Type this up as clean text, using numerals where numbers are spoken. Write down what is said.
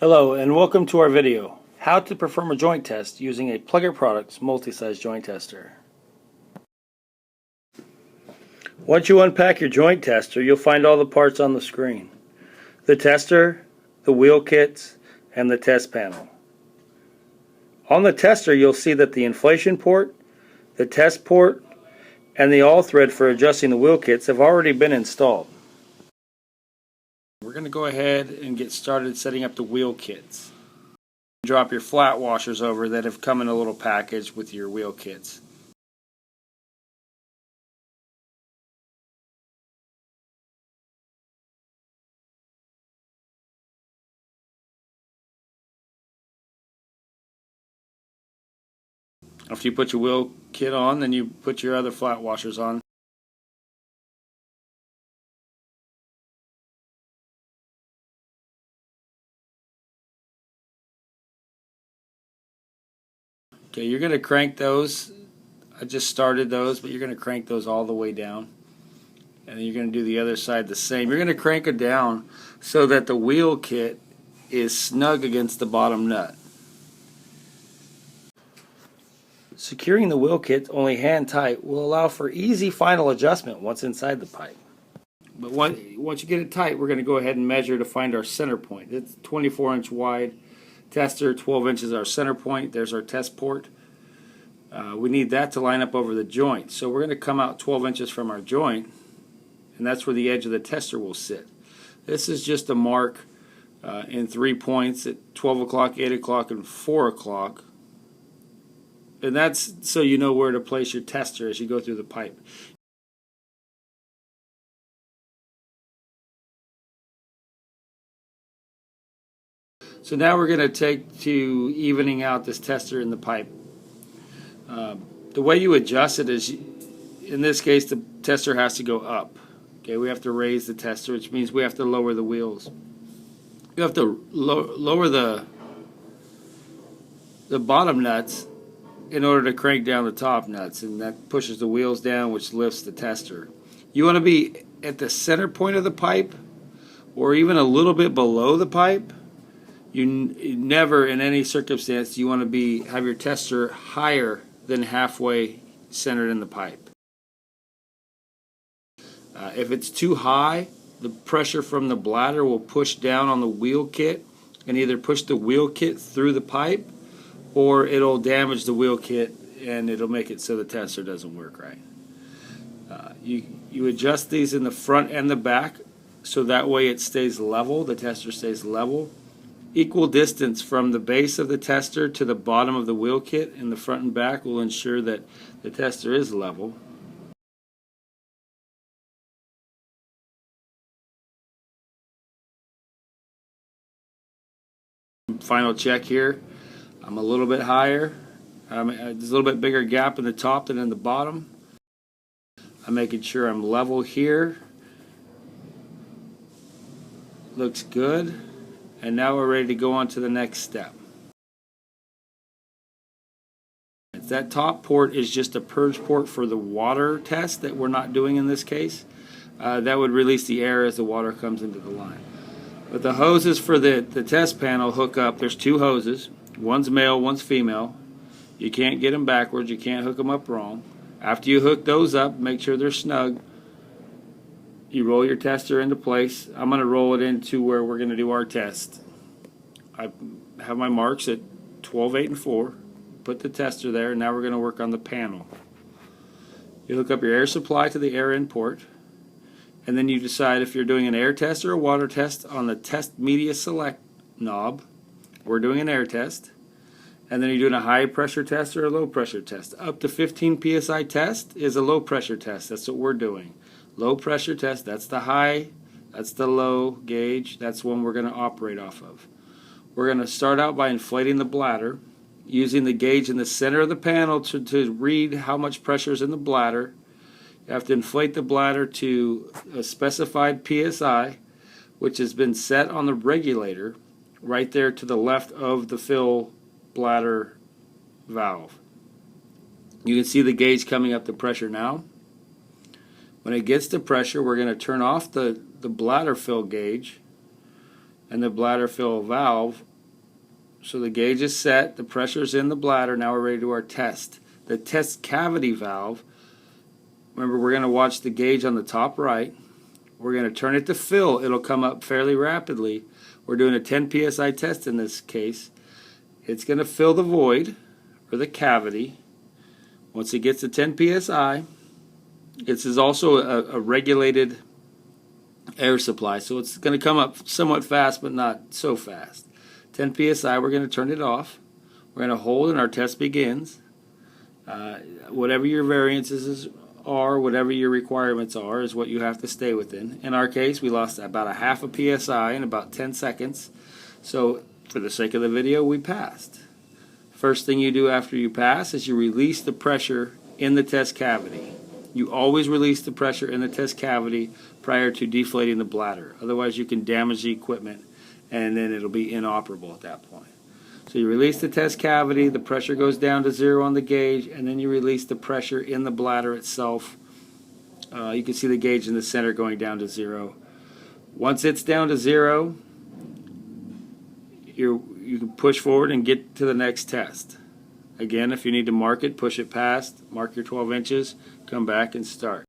Hello and welcome to our video, how to perform a joint test using a Plugger Products multi-size joint tester. Once you unpack your joint tester, you'll find all the parts on the screen. The tester, the wheel kits, and the test panel. On the tester you'll see that the inflation port, the test port, and the all thread for adjusting the wheel kits have already been installed. We're going to go ahead and get started setting up the wheel kits. Drop your flat washers over that have come in a little package with your wheel kits. After you put your wheel kit on, then you put your other flat washers on. Okay, you're going to crank those. I just started those, but you're going to crank those all the way down. And then you're going to do the other side the same. You're going to crank it down so that the wheel kit is snug against the bottom nut. Securing the wheel kit only hand tight will allow for easy final adjustment once inside the pipe. But once you get it tight, we're going to go ahead and measure to find our center point. It's 24-inch wide tester, 12 inches our center point. There's our test port. We need that to line up over the joint. So we're going to come out 12 inches from our joint, and that's where the edge of the tester will sit. This is just a mark in 3 points at 12 o'clock, 8 o'clock, and 4 o'clock. And that's so you know where to place your tester as you go through the pipe. So now we're going to take to evening out this tester in the pipe. The way you adjust it is, in this case, the tester has to go up. Okay, we have to raise the tester, which means we have to lower the wheels. You have to lower the bottom nuts in order to crank down the top nuts, and that pushes the wheels down, which lifts the tester. You want to be at the center point of the pipe, or even a little bit below the pipe. You never, in any circumstance, you want to have your tester higher than halfway centered in the pipe. If it's too high, the pressure from the bladder will push down on the wheel kit and either push the wheel kit through the pipe, or it'll damage the wheel kit and it'll make it so the tester doesn't work right. You adjust these in the front and the back so that way it stays level, the tester stays level. Equal distance from the base of the tester to the bottom of the wheel kit in the front and back will ensure that the tester is level. Final check here. I'm a little bit higher. There's a little bit bigger gap in the top than in the bottom. I'm making sure I'm level here. Looks good. And now we're ready to go on to the next step. That top port is just a purge port for the water test that we're not doing in this case. That would release the air as the water comes into the line. But the hoses for the test panel hook up. There's two hoses. One's male, one's female. You can't get them backwards. You can't hook them up wrong. After you hook those up, make sure they're snug. You roll your tester into place. I'm going to roll it into where we're going to do our test. I have my marks at 12, 8, and 4. Put the tester there. Now we're going to work on the panel. You hook up your air supply to the air in port, and then you decide if you're doing an air test or a water test on the test media select knob. We're doing an air test. And then you're doing a high pressure test or a low pressure test. Up to 15 psi test is a low pressure test. That's what we're doing. Low pressure test, that's the high, that's the low gauge, that's one we're going to operate off of. We're going to start out by inflating the bladder, using the gauge in the center of the panel to read how much pressure is in the bladder. You have to inflate the bladder to a specified psi, which has been set on the regulator right there to the left of the fill bladder valve. You can see the gauge coming up the pressure now. When it gets to pressure, we're going to turn off the bladder fill gauge and the bladder fill valve. So the gauge is set, the pressure's in the bladder, now we're ready to do our test. The test cavity valve, remember we're going to watch the gauge on the top right. We're going to turn it to fill. It'll come up fairly rapidly. We're doing a 10 psi test in this case. It's going to fill the void, or the cavity. Once it gets to 10 psi, this is also a regulated air supply, so it's going to come up somewhat fast, but not so fast. 10 psi, we're going to turn it off. We're going to hold, and our test begins. Whatever your variances are, whatever your requirements are, is what you have to stay within. In our case, we lost about a half a psi in about 10 seconds. So, for the sake of the video, we passed. First thing you do after you pass is you release the pressure in the test cavity. You always release the pressure in the test cavity prior to deflating the bladder. Otherwise, you can damage the equipment, and then it'll be inoperable at that point. So you release the test cavity, the pressure goes down to 0 on the gauge, and then you release the pressure in the bladder itself. You can see the gauge in the center going down to 0. Once it's down to 0, you can push forward and get to the next test. Again, if you need to mark it, push it past, mark your 12 inches, come back and start.